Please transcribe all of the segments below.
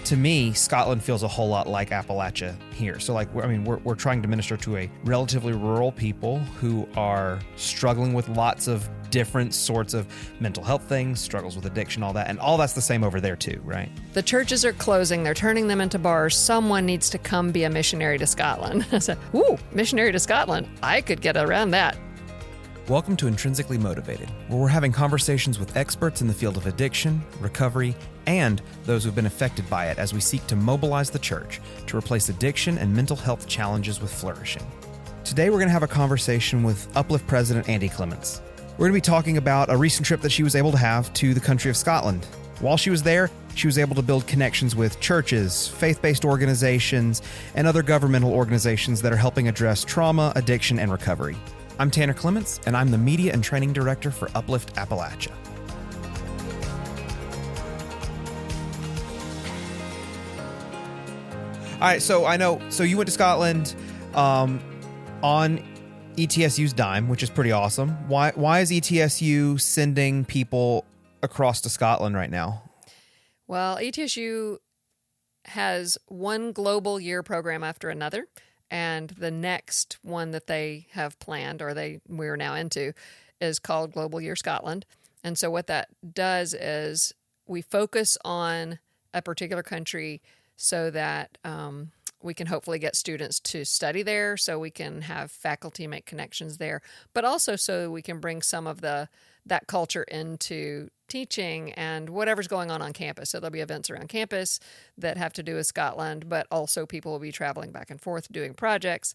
To me, Scotland feels a whole lot like Appalachia here. So we're trying to minister to a relatively rural people who are struggling with lots of different sorts of mental health things, struggles with addiction, all that. And all that's the same over there too, right? The churches are closing. They're turning them into bars. Someone needs to come be a missionary to Scotland. I said, ooh, missionary to Scotland. I could get around that. Welcome to Intrinsically Motivated, where we're having conversations with experts in the field of addiction, recovery, and those who've been affected by it as we seek to mobilize the church to replace addiction and mental health challenges with flourishing. Today, we're going to have a conversation with Uplift President Andi Clements. We're going to be talking about a recent trip that she was able to have to the country of Scotland. While she was there, she was able to build connections with churches, faith-based organizations, and other governmental organizations that are helping address trauma, addiction, and recovery. I'm Tanner Clements, and I'm the Media and Training Director for Uplift Appalachia. All right, so you went to Scotland on ETSU's dime, which is pretty awesome. Why is ETSU sending people across to Scotland right now? Well, ETSU has one global year program after another. And the next one that they have planned, we're now into, is called Global Year Scotland. And so what that does is we focus on a particular country so that we can hopefully get students to study there, so we can have faculty make connections there, but also so we can bring some of that culture into teaching and whatever's going on campus. So there'll be events around campus that have to do with Scotland, but also people will be traveling back and forth doing projects.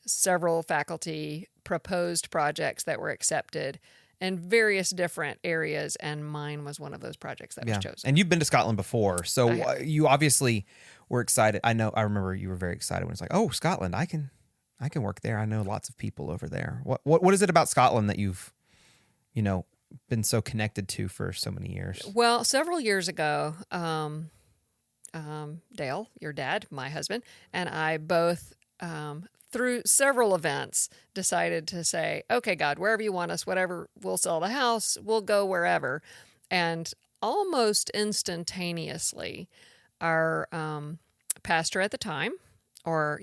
Several faculty proposed projects that were accepted in various different areas, and mine was one of those projects that was chosen. And you've been to Scotland before, so you obviously were excited. I remember you were very excited when it's like, oh, Scotland, I can work there. I know lots of people over there. What is it about Scotland that you've, been so connected to for so many years? Well, several years ago, Dale, your dad, my husband, and I both, through several events, decided to say, okay, God, wherever you want us, whatever, we'll sell the house, we'll go wherever. And almost instantaneously, our pastor at the time, or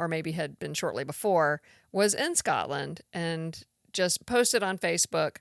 maybe had been shortly before, was in Scotland and just posted on Facebook,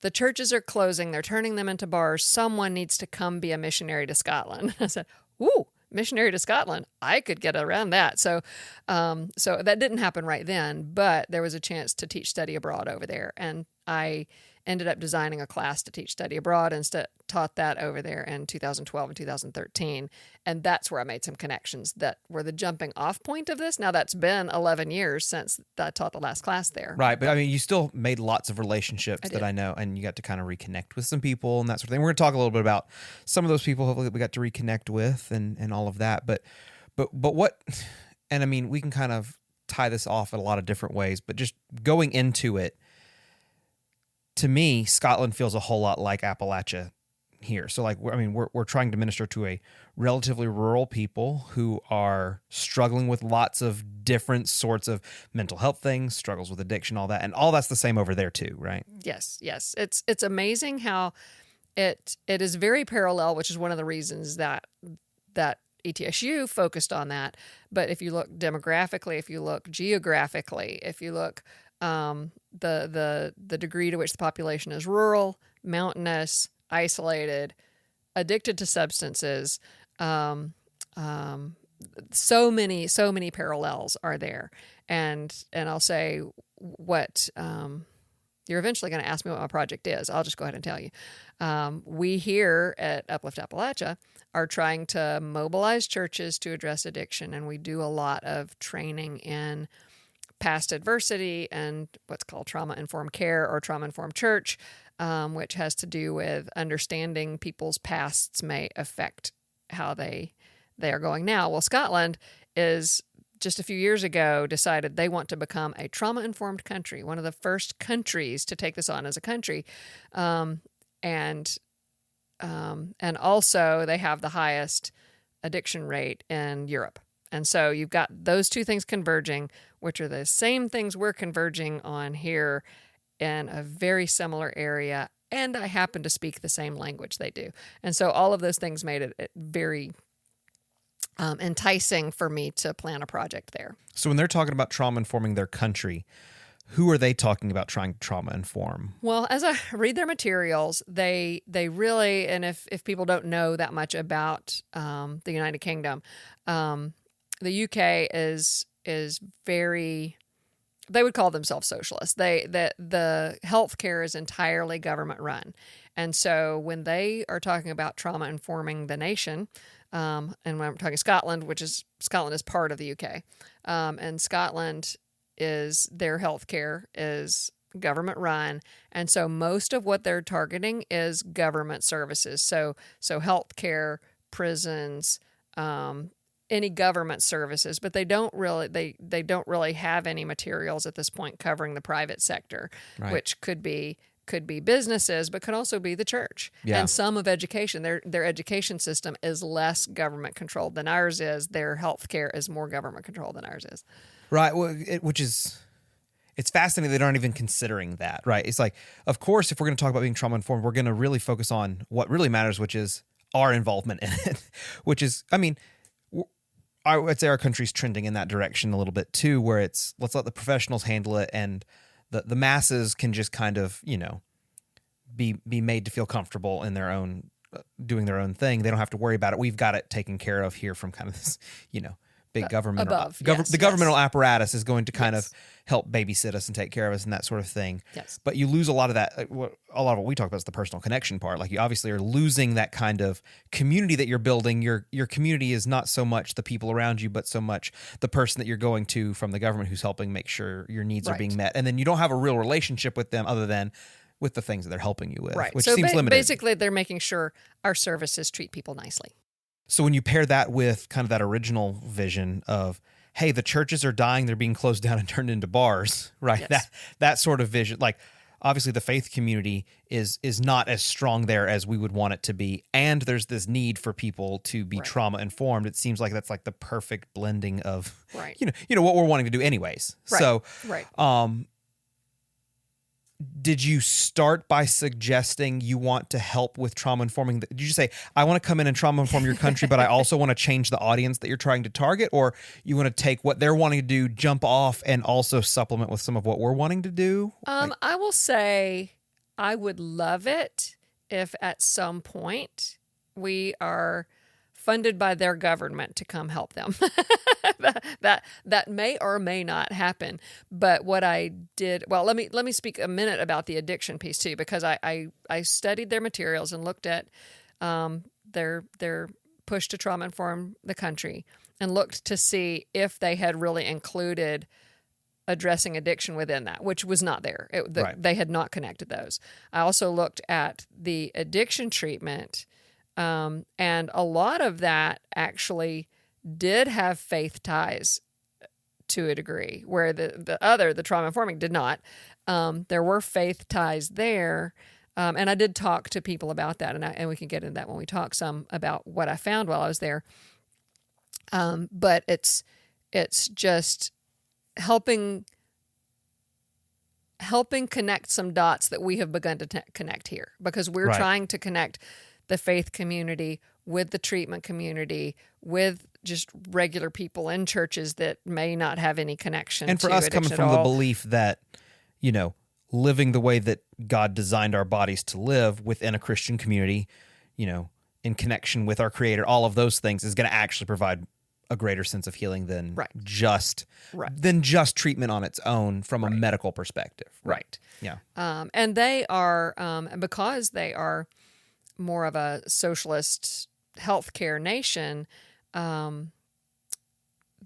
the churches are closing, they're turning them into bars, someone needs to come be a missionary to Scotland. I said, ooh, missionary to Scotland, I could get around that. So that didn't happen right then, but there was a chance to teach study abroad over there. And I ended up designing a class to teach study abroad and taught that over there in 2012 and 2013. And that's where I made some connections that were the jumping off point of this. Now that's been 11 years since I taught the last class there. Right. But you still made lots of relationships that I know, and you got to kind of reconnect with some people and that sort of thing. We're going to talk a little bit about some of those people, hopefully, that we got to reconnect with and all of that. But what, and we can kind of tie this off in a lot of different ways, but just going into it, to me, Scotland feels a whole lot like Appalachia here. So we're trying to minister to a relatively rural people who are struggling with lots of different sorts of mental health things, struggles with addiction, all that. And all that's the same over there too, right? Yes. It's amazing how it is very parallel, which is one of the reasons that ETSU focused on that. But if you look demographically, if you look geographically, if you look the degree to which the population is rural, mountainous, isolated, addicted to substances, so many parallels are there. And I'll say what you're eventually going to ask me what my project is. I'll just go ahead and tell you. We here at Uplift Appalachia are trying to mobilize churches to address addiction, and we do a lot of training in past adversity and what's called trauma-informed care or trauma-informed church, which has to do with understanding people's pasts may affect how they are going now. Well, Scotland is just a few years ago decided they want to become a trauma-informed country, one of the first countries to take this on as a country. And also they have the highest addiction rate in Europe. And so you've got those two things converging, which are the same things we're converging on here in a very similar area and I happen to speak the same language they do. And so all of those things made it very enticing for me to plan a project there. So when they're talking about trauma informing their country, who are they talking about trying to trauma inform? Well, as I read their materials, they really, and if people don't know that much about the United Kingdom, the UK is very, they would call themselves socialists. The healthcare is entirely government run, and so when they are talking about trauma informing the nation, and when I'm talking Scotland, Scotland is part of the UK, and Scotland is their healthcare is government run, and so most of what they're targeting is government services. So healthcare, prisons, any government services, but they don't really have any materials at this point covering the private sector, right. which could be businesses, but could also be the church. Yeah. And some of education. Their education system is less government controlled than ours is. Their healthcare is more government controlled than ours is. Right, well, it's fascinating they aren't even considering that, right? It's like, of course, if we're going to talk about being trauma-informed, we're going to really focus on what really matters, which is our involvement in it, which is, I mean, I would say our country's trending in that direction a little bit too, where it's, let's let the professionals handle it, and the masses can just kind of, be made to feel comfortable in their own, doing their own thing. They don't have to worry about it. We've got it taken care of here from kind of this, big government. The governmental apparatus is going to kind of help babysit us and take care of us and that sort of thing. Yes. But you lose a lot of that. A lot of what we talk about is the personal connection part. Like, you obviously are losing that kind of community that you're building. Your community is not so much the people around you, but so much the person that you're going to from the government who's helping make sure your needs are being met. And then you don't have a real relationship with them other than with the things that they're helping you with, right. which so seems limited. Basically, they're making sure our services treat people nicely. So when you pair that with kind of that original vision of, hey, the churches are dying, they're being closed down and turned into bars, right? Yes. That sort of vision, like, obviously the faith community is not as strong there as we would want it to be, and there's this need for people to be trauma informed. It seems like that's like the perfect blending of, what we're wanting to do anyways. Right. So, right. Did you start by suggesting you want to help with trauma informing? Did you just say, I want to come in and trauma inform your country, but I also want to change the audience that you're trying to target? Or you want to take what they're wanting to do, jump off, and also supplement with some of what we're wanting to do? I will say I would love it if at some point we are funded by their government to come help them. that may or may not happen. But what I did, well, let me speak a minute about the addiction piece too, because I studied their materials and looked at their push to trauma inform the country, and looked to see if they had really included addressing addiction within that, which was not there. They had not connected those. I also looked at the addiction treatment, and a lot of that actually did have faith ties to a degree, where the trauma informing did not. There were faith ties there, and I did talk to people about that, and we can get into that when we talk some about what I found while I was there. But it's just helping connect some dots that we have begun to connect here, because we're trying to connect the faith community with the treatment community, with just regular people in churches that may not have any connection. And for us, coming from the belief that, living the way that God designed our bodies to live within a Christian community, in connection with our Creator, all of those things is going to actually provide a greater sense of healing than just treatment on its own from a medical perspective. Right. Yeah. And they are, because they are more of a socialist healthcare nation,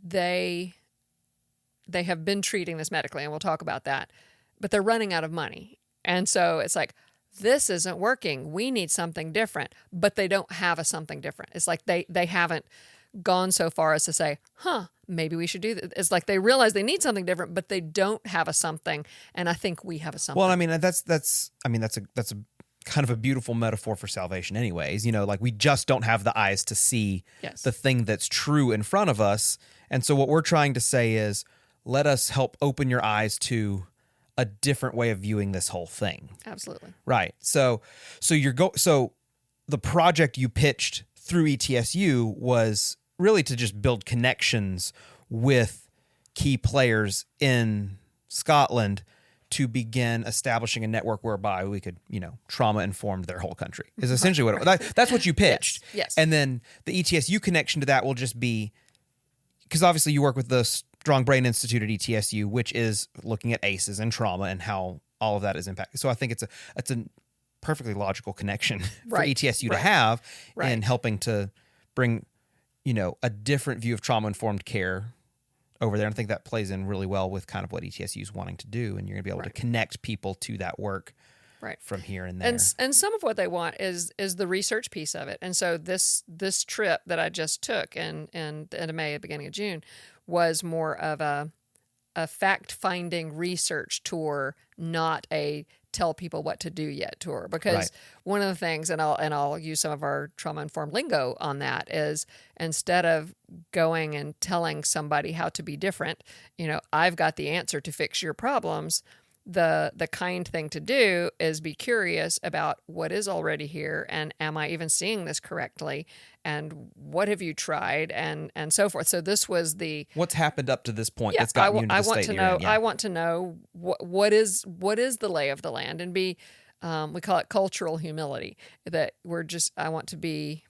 they have been treating this medically, and we'll talk about that, but they're running out of money. And so it's like, this isn't working. We need something different, but they don't have a something different. It's like they haven't gone so far as to say, maybe we should do this. It's like they realize they need something different, but they don't have a something. And I think we have a something. Well, I mean, that's a kind of a beautiful metaphor for salvation anyways. Like, we just don't have the eyes to see the thing that's true in front of us. And so what we're trying to say is, let us help open your eyes to a different way of viewing this whole thing. Absolutely. Right. So the project you pitched through ETSU was really to just build connections with key players in Scotland to begin establishing a network whereby we could, trauma inform their whole country is essentially what it was. That's what you pitched. Yes. And then the ETSU connection to that will just be, because obviously you work with the Strong Brain Institute at ETSU, which is looking at ACEs and trauma and how all of that is impacted. So I think it's a perfectly logical connection for ETSU to have in helping to bring, a different view of trauma-informed care over there. And I think that plays in really well with kind of what ETSU is wanting to do. And you're going to be able to connect people to that work from here and there. And some of what they want is the research piece of it. And so this trip that I just took in the end of May, beginning of June, was more of a fact-finding research tour, not a tell people what to do yet tour. Because one of the things, and I'll use some of our trauma-informed lingo on that, is instead of going and telling somebody how to be different, I've got the answer to fix your problems. The kind thing to do is be curious about what is already here, and am I even seeing this correctly, and what have you tried, and so forth. So this was what's happened up to this point that's gotten you into the state you're in. I want to know what is the lay of the land, and be we call it cultural humility. That I want to be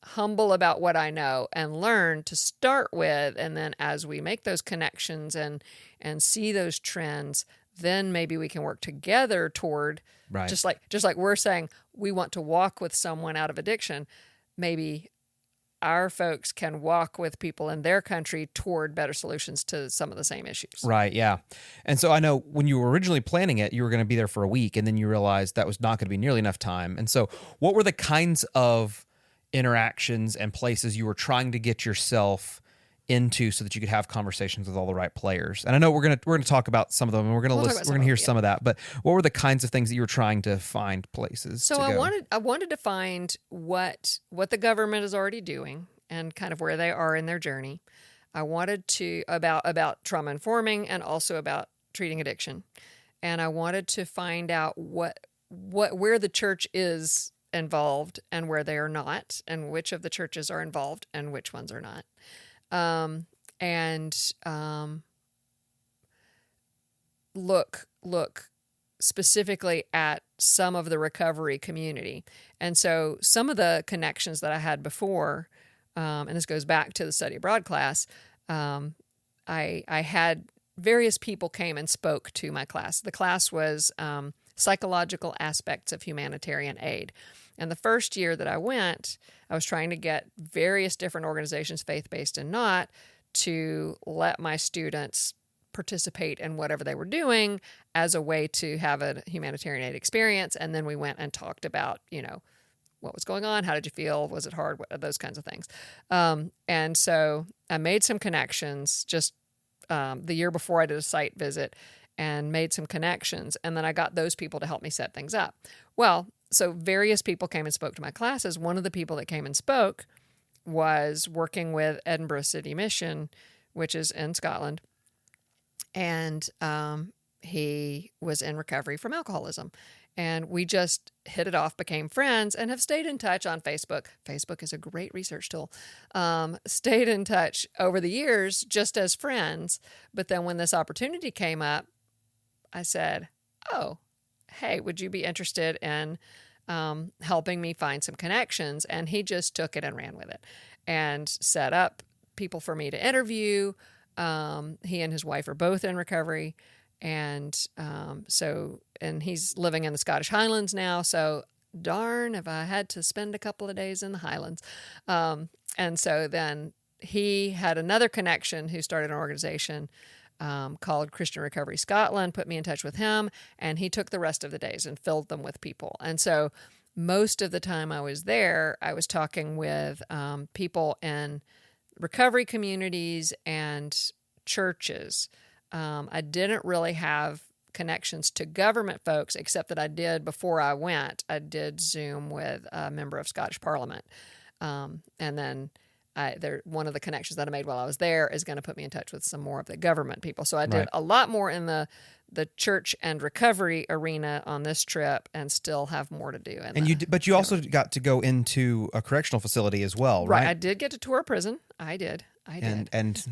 humble about what I know and learn to start with, and then as we make those connections and see those trends, then maybe we can work together toward, just like we're saying, we want to walk with someone out of addiction. Maybe our folks can walk with people in their country toward better solutions to some of the same issues. Right, yeah. And so I know when you were originally planning it, you were going to be there for a week, and then you realized that was not going to be nearly enough time. And so what were the kinds of interactions and places you were trying to get yourself into so that you could have conversations with all the right players? And I know we're gonna talk about some of them, and we're gonna hear some of that. But what were the kinds of things that you were trying to find places? So I wanted to find what the government is already doing and kind of where they are in their journey. I wanted to about trauma informing and also about treating addiction, and I wanted to find out where the church is involved and where they are not, and which of the churches are involved and which ones are not. Look specifically at some of the recovery community. And so some of the connections that I had before, and this goes back to the study abroad class, I had various people came and spoke to my class. The class was psychological aspects of humanitarian aid. And the first year that I went, I was trying to get various different organizations, faith-based and not, to let my students participate in whatever they were doing as a way to have a humanitarian aid experience. And then we went and talked about, what was going on, how did you feel, was it hard, those kinds of things. And so I made some connections just the year before I did a site visit and made some connections. And then I got those people to help me set things up. Well, so various people came and spoke to my classes. One of the people that came and spoke was working with Edinburgh City Mission, which is in Scotland. And he was in recovery from alcoholism. And we just hit it off, became friends, and have stayed in touch on Facebook. Facebook is a great research tool. Stayed in touch over the years just as friends. But then when this opportunity came up, I said, hey, would you be interested in helping me find some connections? And he just took it and ran with it and set up people for me to interview. He and his wife are both in recovery. And and he's living in the Scottish Highlands now. So darn if I had to spend a couple of days in the Highlands. And so then he had another connection who started an organization called Christian Recovery Scotland, put me in touch with him, and he took the rest of the days and filled them with people. And so most of the time I was there, I was talking with people in recovery communities and churches. I didn't really have connections to government folks, except that I did, before I went, I did Zoom with a member of Scottish Parliament. And then one of the connections that I made while I was there is going to put me in touch with some more of the government people. So I did Right. a lot more in the church and recovery arena on this trip, and still have more to do. But you also got to go into a correctional facility as well, right? I did get to tour a prison. I did. And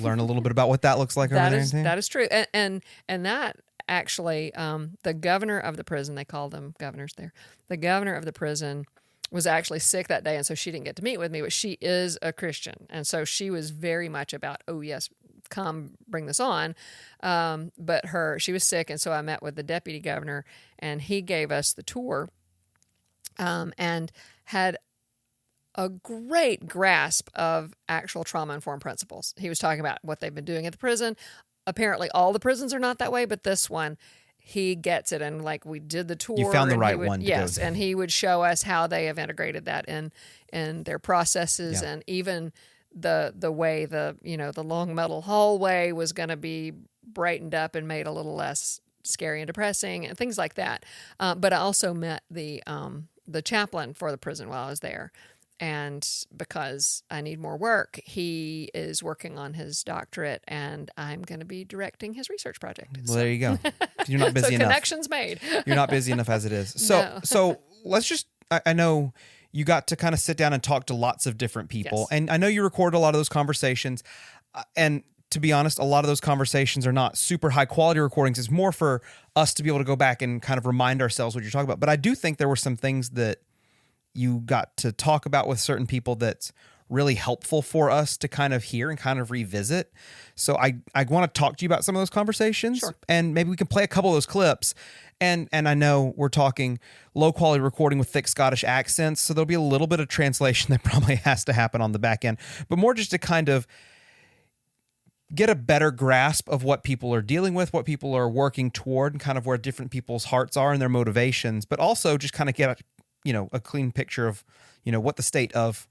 learn a little bit about what that looks like over there. That is true. And that actually, the governor of the prison, they call them governors there. The governor of the prison was actually sick that day, and so she didn't get to meet with me, but she is a Christian. And so she was very much about, oh, yes, come bring this on. But she was sick, and so I met with the deputy governor, and he gave us the tour and had a great grasp of actual trauma-informed principles. He was talking about what they've been doing at the prison. Apparently all the prisons are not that way, but this one, he gets it. And like, we did the tour. You found the right one to go to. And he would show us how they have integrated that in their processes, and even the way the long metal hallway was going to be brightened up and made a little less scary and depressing and things like that. But I also met the chaplain for the prison while I was there. And because I need more work, he is working on his doctorate, and I'm going to be directing his research project. Well, there you go. You're not busy enough. Connections made. You're not busy enough as it is. So let's just, I know you got to kind of sit down and talk to lots of different people. Yes. And I know you recorded a lot of those conversations. And to be honest, a lot of those conversations are not super high quality recordings. It's more for us to be able to go back and kind of remind ourselves what you're talking about. But I do think there were some things that you got to talk about with certain people that's really helpful for us to kind of hear and kind of revisit. So I want to talk to you about some of those conversations. Sure. And maybe we can play a couple of those clips. And I know we're talking low quality recording with thick Scottish accents, so there'll be a little bit of translation that probably has to happen on the back end, but more just to kind of get a better grasp of what people are dealing with, what people are working toward, and kind of where different people's hearts are and their motivations, but also just kind of get a clean picture of, what the state of,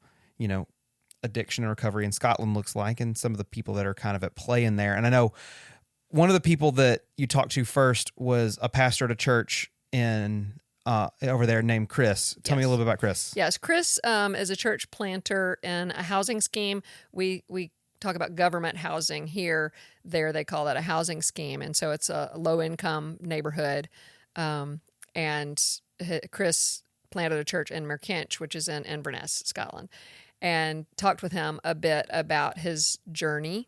addiction and recovery in Scotland looks like, and some of the people that are kind of at play in there. And I know one of the people that you talked to first was a pastor at a church in over there named Chris. Tell me a little bit about Chris. Yes, Chris is a church planter in a housing scheme. We talk about government housing here. There they call that a housing scheme, and so it's a low-income neighborhood. And Chris planted a church in Merkinch, which is in Inverness, Scotland, and talked with him a bit about his journey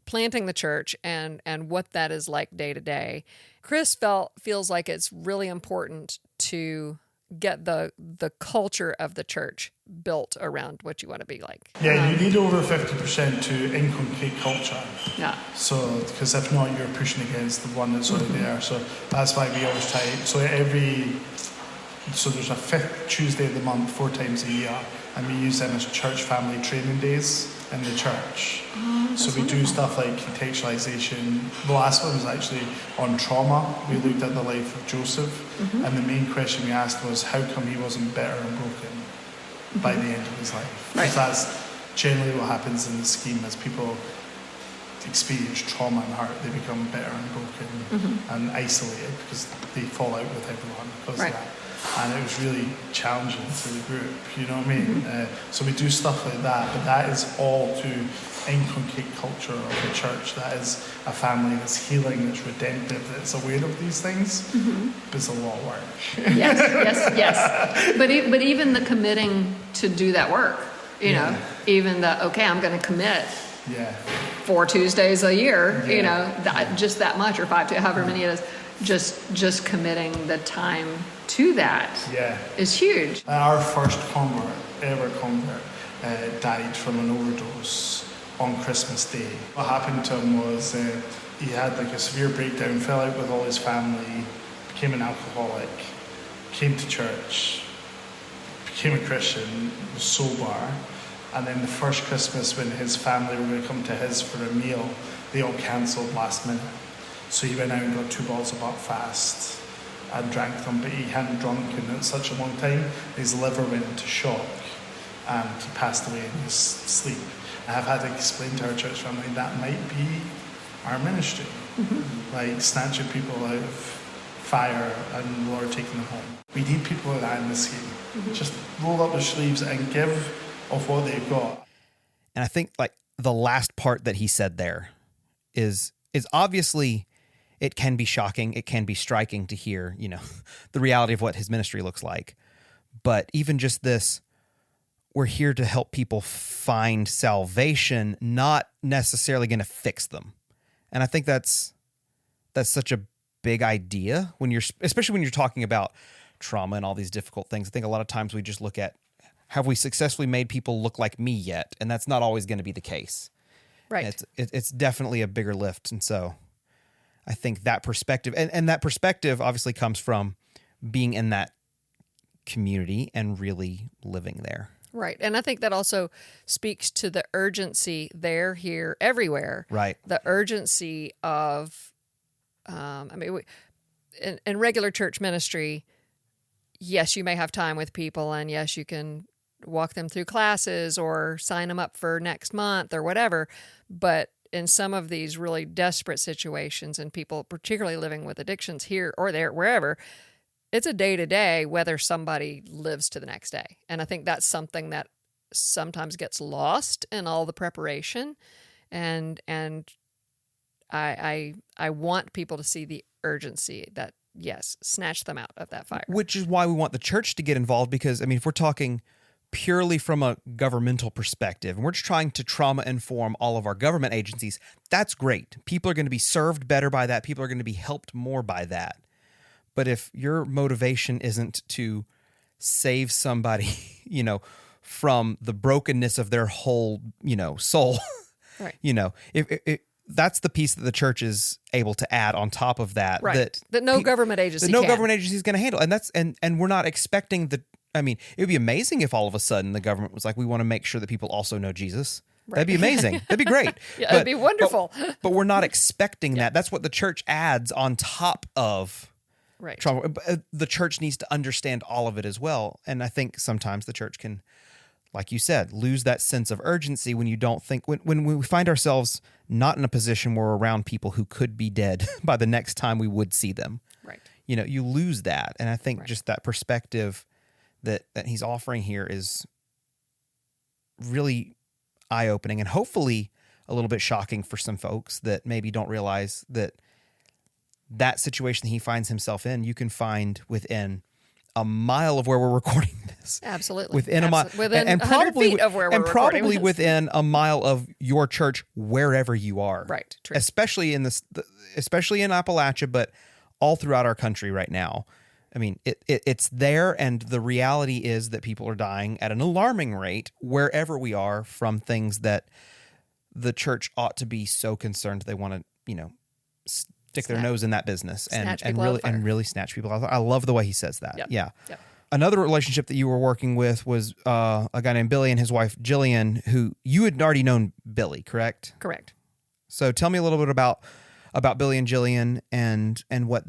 planting the church and what that is like day to day. Chris feels like it's really important to get the culture of the church built around what you want to be like. Yeah, you need over 50% to inculcate culture. Yeah. So, because if not, you're pushing against the one that's already there. So that's why we always try. So there's a fifth Tuesday of the month, 4 times a year, and we use them as church family training days in the church. So we do stuff like contextualization. The last one was actually on trauma. We looked at the life of Joseph, and the main question we asked was, how come he wasn't bitter and broken by the end of his life? Right. Because that's generally what happens in the scheme. As people experience trauma and hurt, they become bitter and broken and isolated because they fall out with everyone because of that. And it was really challenging for the group, you know what I mean? So we do stuff like that, but that is all to inculcate culture of the church. That is a family that's healing, that's redemptive, that's aware of these things, but it's a lot of work. Yes. But even the committing to do that work, even I'm going to commit 4 Tuesdays a year, just that much, or 5, however many it is, just committing the time to that is huge. Our first ever convert, died from an overdose on Christmas Day. What happened to him was he had like a severe breakdown, fell out with all his family, became an alcoholic, came to church, became a Christian, was sober, and then the first Christmas when his family were going to come to his for a meal, they all cancelled last minute. So he went out and got 2 bottles of Buckfast and drank them, but he hadn't drunk in such a long time. His liver went into shock and he passed away in his sleep. I have had to explain to our church family that might be our ministry, like snatching people out of fire and the Lord taking them home. We need people like that in this scheme. Just roll up their sleeves and give of what they've got. And I think like the last part that he said there is obviously, it can be shocking. It can be striking to hear, the reality of what his ministry looks like. But even just this, we're here to help people find salvation, not necessarily going to fix them. And I think that's such a big idea especially when you're talking about trauma and all these difficult things. I think a lot of times we just look at, have we successfully made people look like me yet? And that's not always going to be the case. Right. It's definitely a bigger lift. And so I think that perspective, and that perspective obviously comes from being in that community and really living there. Right. And I think that also speaks to the urgency there, here, everywhere. Right. The urgency of, in regular church ministry, yes, you may have time with people, and yes, you can walk them through classes or sign them up for next month or whatever. But in some of these really desperate situations, and people particularly living with addictions here or there, wherever, it's a day-to-day whether somebody lives to the next day. And I think that's something that sometimes gets lost in all the preparation. And I want people to see the urgency that, yes, snatch them out of that fire. Which is why we want the church to get involved, because, if we're talking purely from a governmental perspective, and we're just trying to trauma inform all of our government agencies, that's great. People are going to be served better by that. People are going to be helped more by that. But if your motivation isn't to save somebody, from the brokenness of their whole, soul, right. If that's the piece that the church is able to add on top of that. Right. That no government agency government agency is going to handle. And we're not expecting it would be amazing if all of a sudden the government was like, we want to make sure that people also know Jesus. Right. That'd be amazing. That'd be great. Yeah, it'd be wonderful. But we're not expecting that. That's what the church adds on top of trauma. The church needs to understand all of it as well. And I think sometimes the church can, like you said, lose that sense of urgency when you don't think, when we find ourselves not in a position where we're around people who could be dead by the next time we would see them. Right. You lose that. And I think just that perspective that he's offering here is really eye-opening and hopefully a little bit shocking for some folks that maybe don't realize that situation that he finds himself in, you can find within a mile of where we're recording this. Absolutely. Within a mile. Within and 100 probably, feet of where we're and recording probably this. within a mile of your church, wherever you are. Right. True. Especially in especially in Appalachia, but all throughout our country right now. It's there, and the reality is that people are dying at an alarming rate wherever we are from things that the church ought to be so concerned they want to, stick their nose in that business and really snatch people out. I love the way he says that. Yep. Yeah. Yep. Another relationship that you were working with was a guy named Billy and his wife Jillian, who you had already known Billy, correct? Correct. So tell me a little bit about Billy and Jillian and what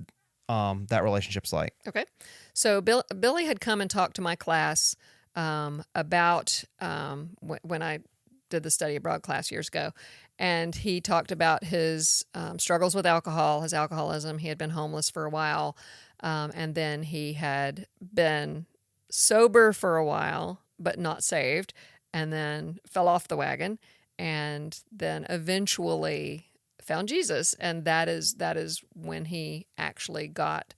that relationship's like. Okay. So Billy had come and talked to my class about when I did the study abroad class years ago. And he talked about his struggles with alcohol, his alcoholism. He had been homeless for a while. And then he had been sober for a while, but not saved, and then fell off the wagon, and then eventually found Jesus. And that is when he actually got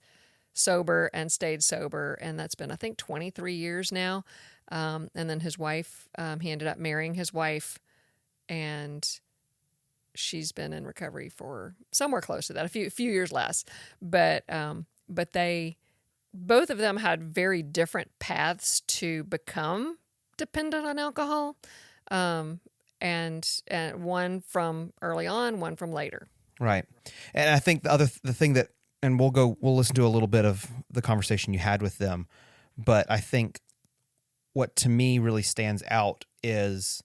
sober and stayed sober. And that's been, I think, 23 years now. And then his wife, he ended up marrying his wife, and she's been in recovery for somewhere close to that, a few years less. But they, both of them had very different paths to become dependent on alcohol, and one from early on, one from later. Right. And I think the thing that, and we'll listen to a little bit of the conversation you had with them, but I think what to me really stands out is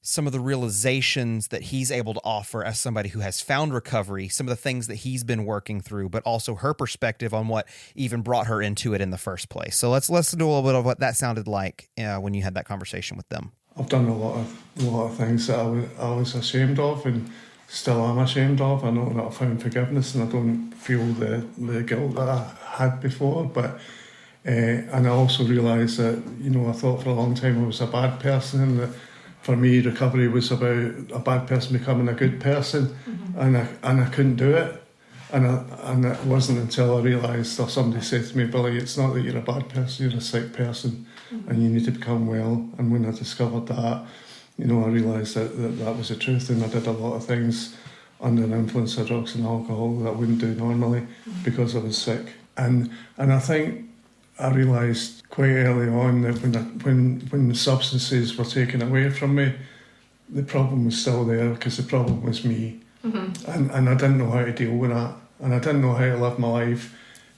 some of the realizations that he's able to offer as somebody who has found recovery, some of the things that he's been working through, but also her perspective on what even brought her into it in the first place. So let's listen to a little bit of what that sounded like when you had that conversation with them. I've done a lot of things that I was ashamed of and still am ashamed of. I know that I found forgiveness and I don't feel the guilt that I had before, but and I also realised that, I thought for a long time I was a bad person, and that for me, recovery was about a bad person becoming a good person, and I couldn't do it. And it wasn't until I realised, or somebody said to me, Billy, it's not that you're a bad person, you're a sick person, and you need to become well. And when I discovered that, I realised that was the truth, and I did a lot of things under the influence of drugs and alcohol that I wouldn't do normally because I was sick. And I think I realised quite early on that when the substances were taken away from me, the problem was still there, because the problem was me. And I didn't know how to deal with that, and I didn't know how to live my life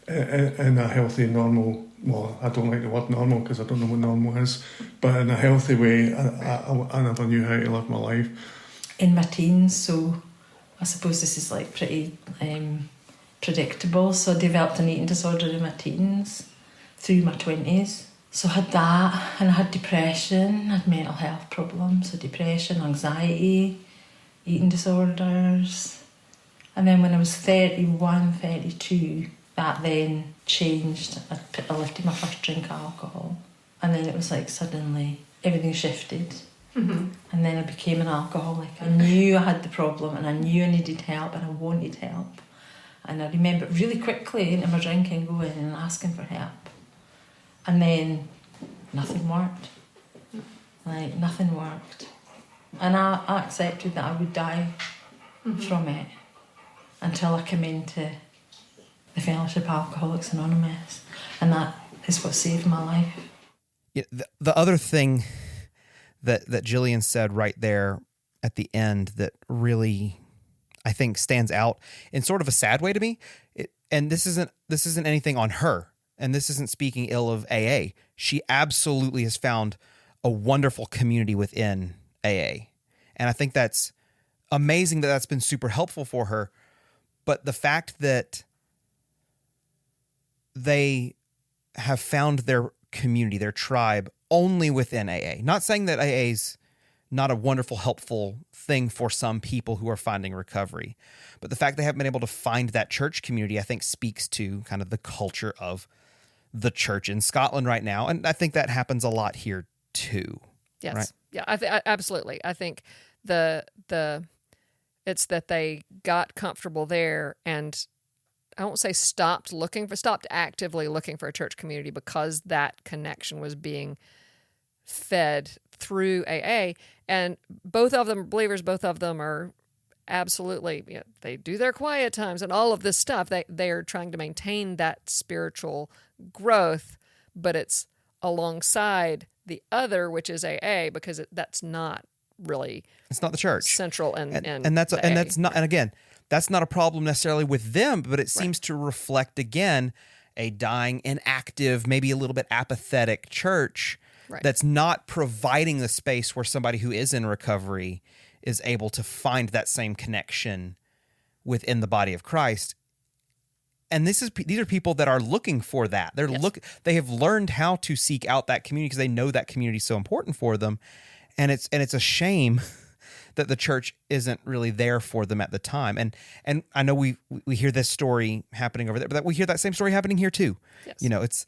in a healthy, normal, well, I don't like the word normal because I don't know what normal is, but in a healthy way, I never knew how to live my life. In my teens, so I suppose this is like pretty predictable, so I developed an eating disorder in my teens through my 20s. So I had that, and I had depression, I had mental health problems, so depression, anxiety, eating disorders. And then when I was 31, 32, that then changed. I lifted my first drink of alcohol, and then it was like suddenly everything shifted. And then I became an alcoholic. I knew I had the problem, and I knew I needed help, and I wanted help. And I remember really quickly into my drinking, going and asking for help. And then nothing worked. Like, nothing worked. And I accepted that I would die from it until I came into the Fellowship of Alcoholics Anonymous. And that is what saved my life. Yeah, the other thing that Gillian said right there at the end that really, I think, stands out in sort of a sad way to me, and this isn't anything on her, and this isn't speaking ill of AA. She absolutely has found a wonderful community within AA. And I think that's amazing that that's been super helpful for her. But the fact that they have found their community, their tribe, only within AA. Not saying that AA's not a wonderful, helpful thing for some people who are finding recovery. But the fact they haven't been able to find that church community, I think, speaks to kind of the culture of the church in Scotland right now. And I think that happens a lot here too. Yes. Right? Yeah, absolutely. I think it's that they got comfortable there, and I won't say stopped actively looking for a church community because that connection was being fed through AA. And both of them are believers. Both of them are absolutely, they do their quiet times and all of this stuff. They are trying to maintain that spiritual growth, but it's alongside the other, which is AA, because that's not really, it's not the church central and that's not, and again, that's not a problem necessarily with them, but it seems to reflect again a dying, inactive, maybe a little bit apathetic church that's not providing the space where somebody who is in recovery is able to find that same connection within the body of Christ. And these are people that are looking for that. They have learned how to seek out that community because they know that community is so important for them. And it's a shame that the church isn't really there for them at the time. And I know we hear this story happening over there, but we hear that same story happening here too. Yes.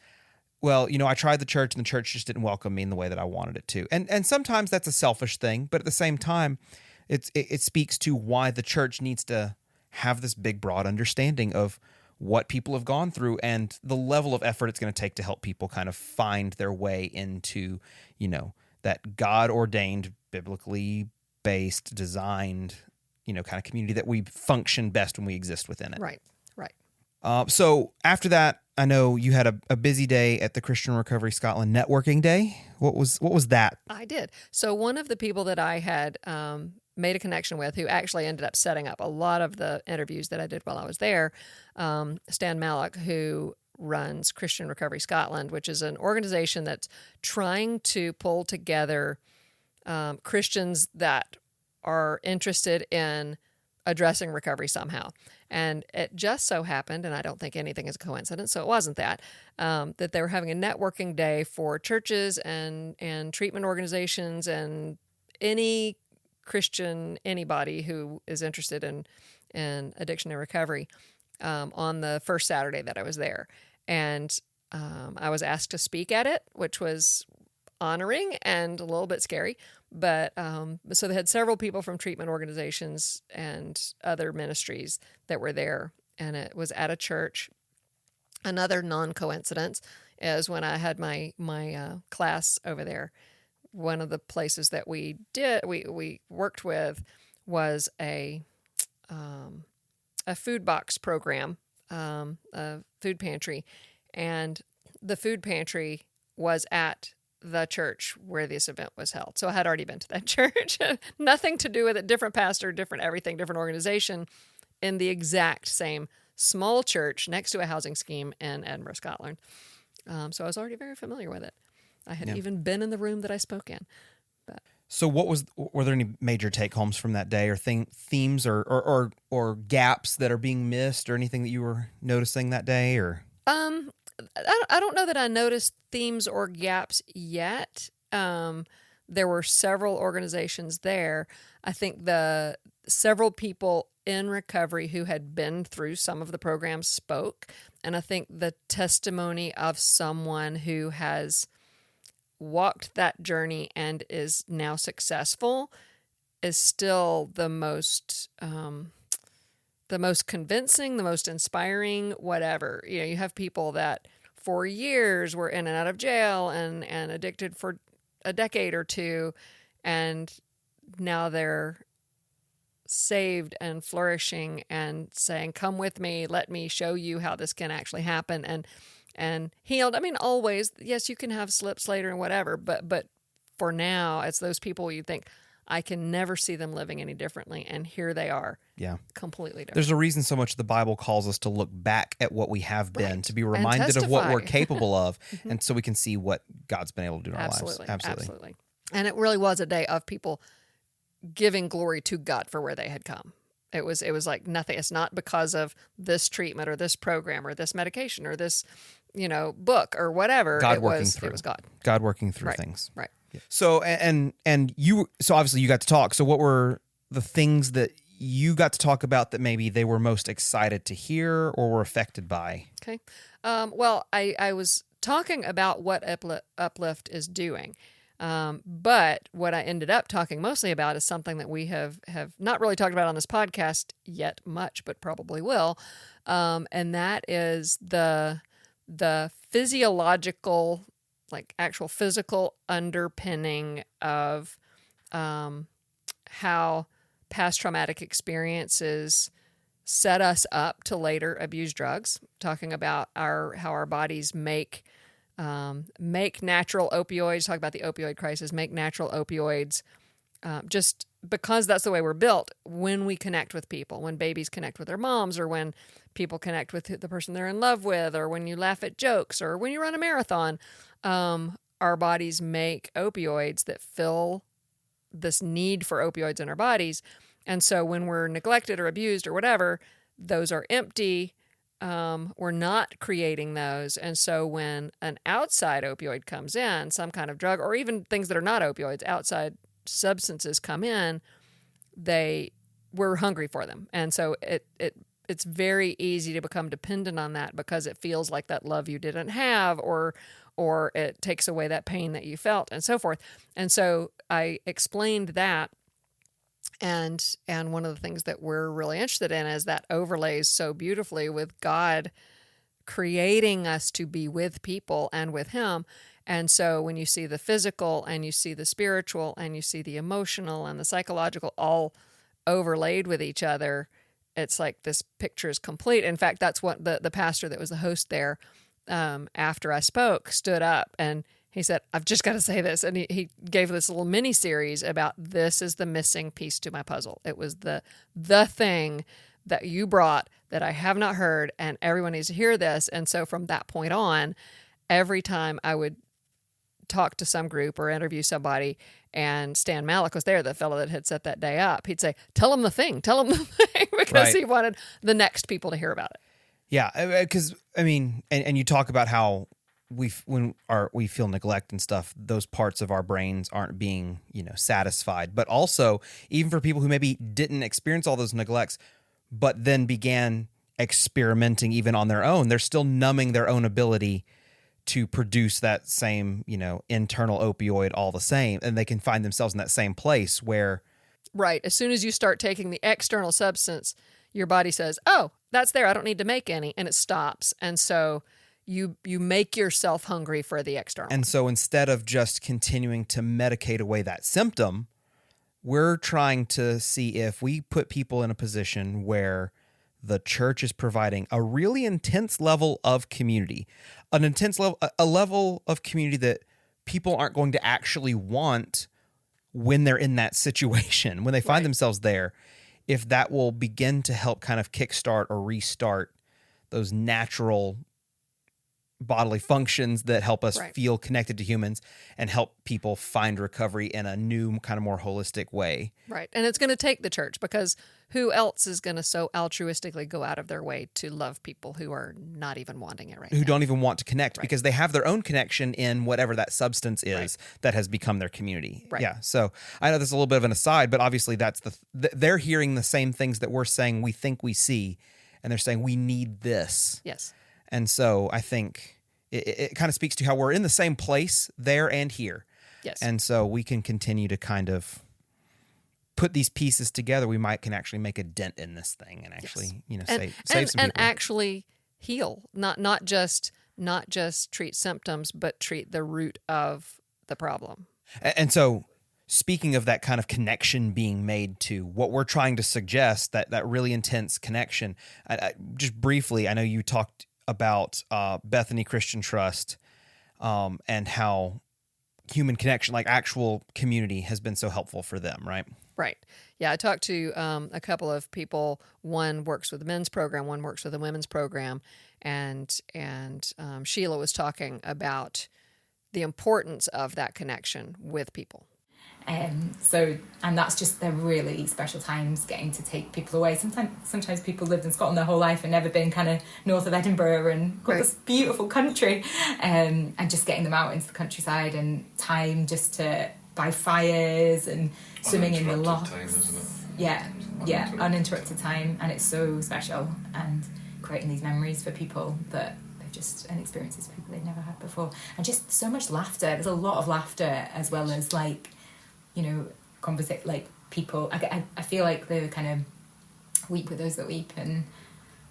I tried the church and the church just didn't welcome me in the way that I wanted it to. And sometimes that's a selfish thing, but at the same time, it speaks to why the church needs to have this big, broad understanding of what people have gone through and the level of effort it's going to take to help people kind of find their way into, that God-ordained, biblically based, designed, kind of community that we function best when we exist within it. Right. So after that, I know you had a busy day at the Christian Recovery Scotland Networking Day. What was that? I did. So one of the people that I had made a connection with, who actually ended up setting up a lot of the interviews that I did while I was there, Stan Mallock, who runs Christian Recovery Scotland, which is an organization that's trying to pull together Christians that are interested in addressing recovery somehow. And it just so happened, and I don't think anything is a coincidence, so it wasn't that they were having a networking day for churches and treatment organizations and any Christian, anybody who is interested in addiction and recovery on the first Saturday that I was there. And I was asked to speak at it, which was honoring and a little bit scary. But so they had several people from treatment organizations and other ministries that were there, and it was at a church. Another non-coincidence is when I had my class over there. One of the places that we worked with was a food box program, a food pantry, and the food pantry was at the church where this event was held. So I had already been to that church. Nothing to do with it. Different pastor, different everything, different organization in the exact same small church next to a housing scheme in Edinburgh, Scotland. So I was already very familiar with it. I had even been in the room that I spoke in. But. So were there any major take-homes from that day or themes or gaps that are being missed or anything that you were noticing that day? Or I don't know that I noticed themes or gaps yet. There were several organizations there. I think the several people in recovery who had been through some of the programs spoke. And I think the testimony of someone who has walked that journey and is now successful is still the most convincing, the most inspiring, whatever. You know, you have people that for years were in and out of jail and addicted for a decade or two, and now they're saved and flourishing and saying, come with me, let me show you how this can actually happen, and healed. I mean, always, yes, you can have slips later and whatever, but for now, it's those people you think, I can never see them living any differently, and here they are. Yeah. Completely different. There's a reason so much the Bible calls us to look back at what we have been, Right. to be reminded of what we're capable of, Mm-hmm. and so we can see what God's been able to do in our lives. Absolutely. And it really was a day of people giving glory to God for where they had come. It was like nothing. It's not because of this treatment or this program or this medication or this, book or whatever. God it working was, through. It was God. God working through Right. things. Right. So and you, so obviously you got to talk. So what were the things that you got to talk about that maybe they were most excited to hear or were affected by? Okay. Well, I was talking about what Uplift is doing. But what I ended up talking mostly about is something that we have not really talked about on this podcast yet much, but probably will. And that is the physiological, like actual physical underpinning of how past traumatic experiences set us up to later abuse drugs, talking about how our bodies make natural opioids, talk about the opioid crisis, make natural opioids, just because that's the way we're built. When we connect with people, when babies connect with their moms, or when people connect with the person they're in love with, or when you laugh at jokes, or when you run a marathon, our bodies make opioids that fill this need for opioids in our bodies. And so when we're neglected or abused or whatever, those are empty. We're not creating those. And so when an outside opioid comes in, some kind of drug, or even things that are not opioids, outside substances come in, we're hungry for them. And so it's very easy to become dependent on that because it feels like that love you didn't have, or it takes away that pain that you felt, and so forth. And so I explained that. And one of the things that we're really interested in is that overlays so beautifully with God creating us to be with people and with Him. And so when you see the physical and you see the spiritual and you see the emotional and the psychological all overlaid with each other, it's like this picture is complete. In fact, that's what the pastor that was the host there, after I spoke, stood up and he said, I've just got to say this. And he gave this little mini series about, this is the missing piece to my puzzle. It was the thing that you brought that I have not heard, and everyone needs to hear this. And so from that point on, every time I would talk to some group or interview somebody, and Stan Malick was there, the fellow that had set that day up, he'd say, tell them the thing, because Right. he wanted the next people to hear about it. Yeah, because I mean, and you talk about how we feel neglect and stuff, those parts of our brains aren't being, satisfied. But also, even for people who maybe didn't experience all those neglects, but then began experimenting even on their own, they're still numbing their own ability to produce that same, internal opioid all the same, and they can find themselves in that same place where... Right. As soon as you start taking the external substance, your body says, oh, that's there, I don't need to make any, and it stops. And so you make yourself hungry for the external. And so instead of just continuing to medicate away that symptom, we're trying to see if we put people in a position where the church is providing a really intense level of community, a level of community that people aren't going to actually want when they're in that situation, when they find themselves there, if that will begin to help kind of kickstart or restart those natural bodily functions that help us feel connected to humans and help people find recovery in a new kind of more holistic way. Right. And it's going to take the church, because who else is going to so altruistically go out of their way to love people who are not even wanting it who don't even want to connect because they have their own connection in whatever that substance is that has become their community. Right. Yeah. So I know this is a little bit of an aside, but obviously that's they're hearing the same things that we're saying we think we see, and they're saying we need this. Yes. And so I think it kind of speaks to how we're in the same place there and here. Yes. And so we can continue to kind of put these pieces together. We can actually make a dent in this thing and actually, save some people. And actually heal, not just treat symptoms, but treat the root of the problem. And so speaking of that kind of connection being made to what we're trying to suggest, that really intense connection, just briefly, I know you talked about Bethany Christian Trust and how human connection, like actual community, has been so helpful for them, right? Right. Yeah, I talked to a couple of people. One works with the men's program, one works with the women's program, and Sheila was talking about the importance of that connection with people. And that's just, they're really special times getting to take people away. Sometimes people lived in Scotland their whole life and never been kind of north of Edinburgh and got this beautiful country, and just getting them out into the countryside and time just to by fires and swimming in the lochs. Time, isn't it? Yeah, uninterrupted time, and it's so special, and creating these memories for people that they've just, and experiences for people they've never had before, and just so much laughter. There's a lot of laughter as well as conversation, like people. I feel like they kind of weep with those that weep, and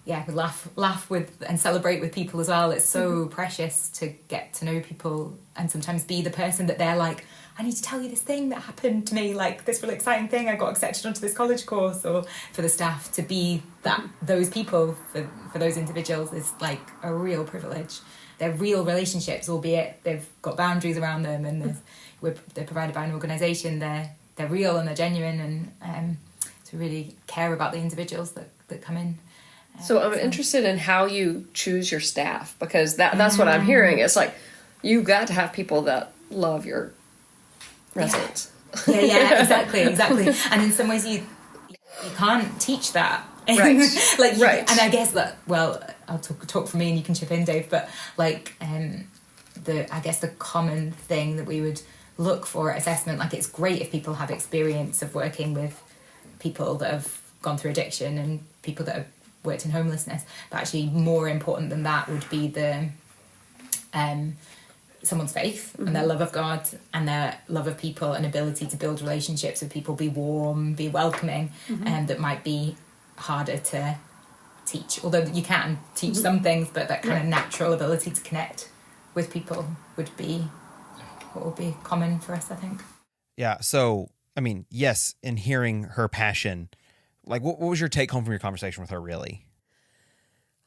we laugh with and celebrate with people as well. It's so precious to get to know people and sometimes be the person that they're like, I need to tell you this thing that happened to me, like this really exciting thing, I got accepted onto this college course. Or for the staff to be those people for those individuals is like a real privilege. They're real relationships, albeit they've got boundaries around them, and they're provided by an organisation. They're real and they're genuine, and to really care about the individuals that come in. So I'm interested in how you choose your staff, because that's what I'm hearing. It's like you've got to have people that love your residents. Yeah, exactly. And in some ways you can't teach that. Right. Right. And I guess that, well, I'll talk for me and you can chip in, Dave, but the common thing that we would look for at assessment, like it's great if people have experience of working with people that have gone through addiction and people that have worked in homelessness, but actually more important than that would be the someone's faith and their love of God and their love of people and ability to build relationships with people, be warm, be welcoming, and that might be harder to teach, although you can teach some things, but that kind of natural ability to connect with people would be what would be common for us, I think. Yeah. So, I mean, yes, in hearing her passion, like what was your take home from your conversation with her, really?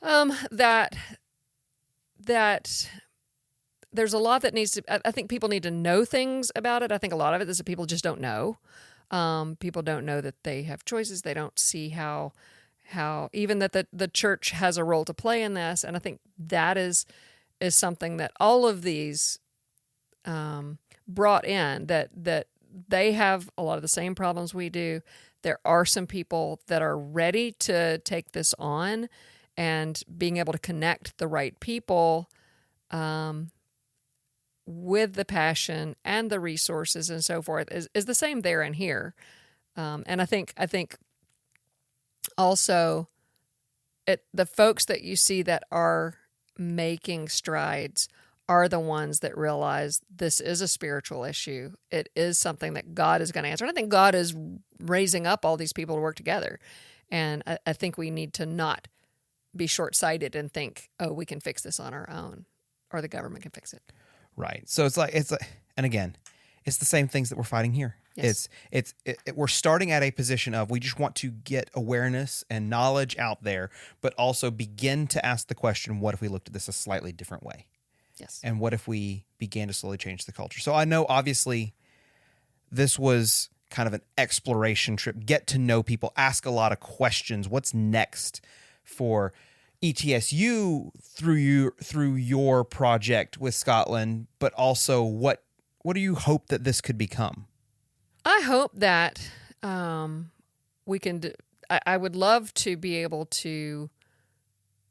That there's a lot that needs to, I think people need to know things about it. I think a lot of it is that people just don't know. People don't know that they have choices. They don't see how even that the church has a role to play in this. And I think that is something that all of these brought in, that they have a lot of the same problems we do. There are some people that are ready to take this on, and being able to connect the right people with the passion and the resources and so forth is the same there and here. And I think also the folks that you see that are making strides are the ones that realize this is a spiritual issue. It is something that God is going to answer. And I think God is raising up all these people to work together. And I think we need to not be short-sighted and think, oh, we can fix this on our own, or the government can fix it. Right. So it's like, and again, it's the same things that we're fighting here. Yes. We're starting at a position of, we just want to get awareness and knowledge out there, but also begin to ask the question, what if we looked at this a slightly different way? Yes. And what if we began to slowly change the culture? So I know, obviously, this was kind of an exploration trip, get to know people, ask a lot of questions. What's next for ETSU through your project with Scotland, but also what do you hope that this could become? I hope that we can. I would love to be able to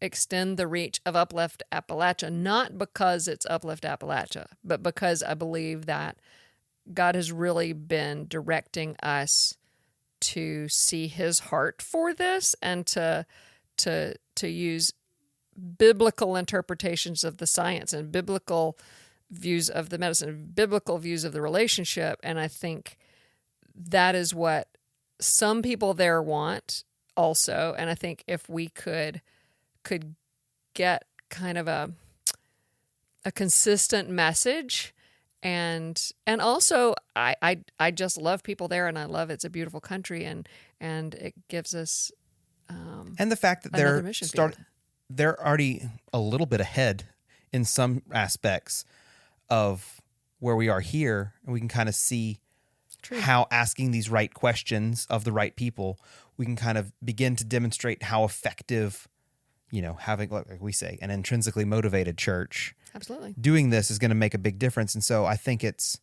extend the reach of Uplift Appalachia, not because it's Uplift Appalachia, but because I believe that God has really been directing us to see His heart for this, and to use biblical interpretations of the science and biblical views of the medicine, biblical views of the relationship. And I think that is what some people there want also. And I think if we could get kind of a consistent message, and also I just love people there, and I love it's a beautiful country, and it gives us and the fact that they're already a little bit ahead in some aspects of where we are here, and we can kind of see how asking these right questions of the right people, we can kind of begin to demonstrate how effective, having, like we say, an intrinsically motivated church. Absolutely. Doing this is going to make a big difference. And so I think it's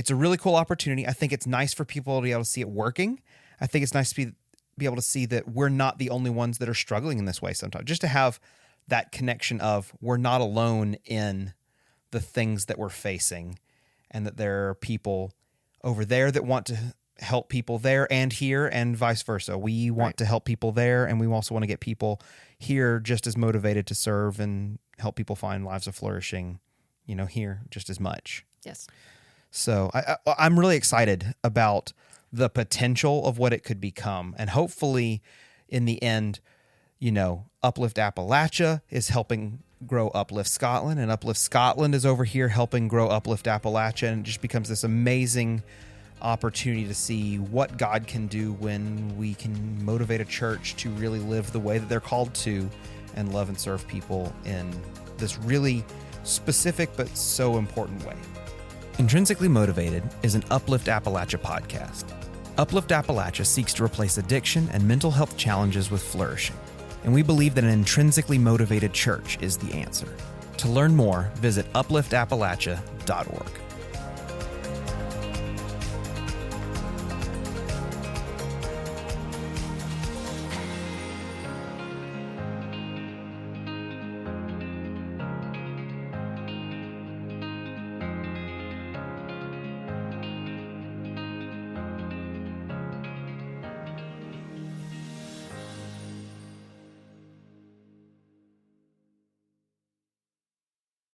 a really cool opportunity. I think it's nice for people to be able to see it working. I think it's nice to be able to see that we're not the only ones that are struggling in this way sometimes. Just to have that connection of, we're not alone in the things that we're facing, and that there are people over there that want to help people there and here, and vice versa. We want to help people there, and we also want to get people here just as motivated to serve and help people find lives of flourishing, here just as much. Yes. So I'm really excited about the potential of what it could become. And hopefully in the end, Uplift Appalachia is helping grow Uplift Scotland, and Uplift Scotland is over here helping grow Uplift Appalachia, and it just becomes this amazing opportunity to see what God can do when we can motivate a church to really live the way that they're called to, and love and serve people in this really specific but so important way. Intrinsically Motivated is an Uplift Appalachia podcast. Uplift Appalachia seeks to replace addiction and mental health challenges with flourishing, and we believe that an intrinsically motivated church is the answer. To learn more, visit upliftappalachia.org.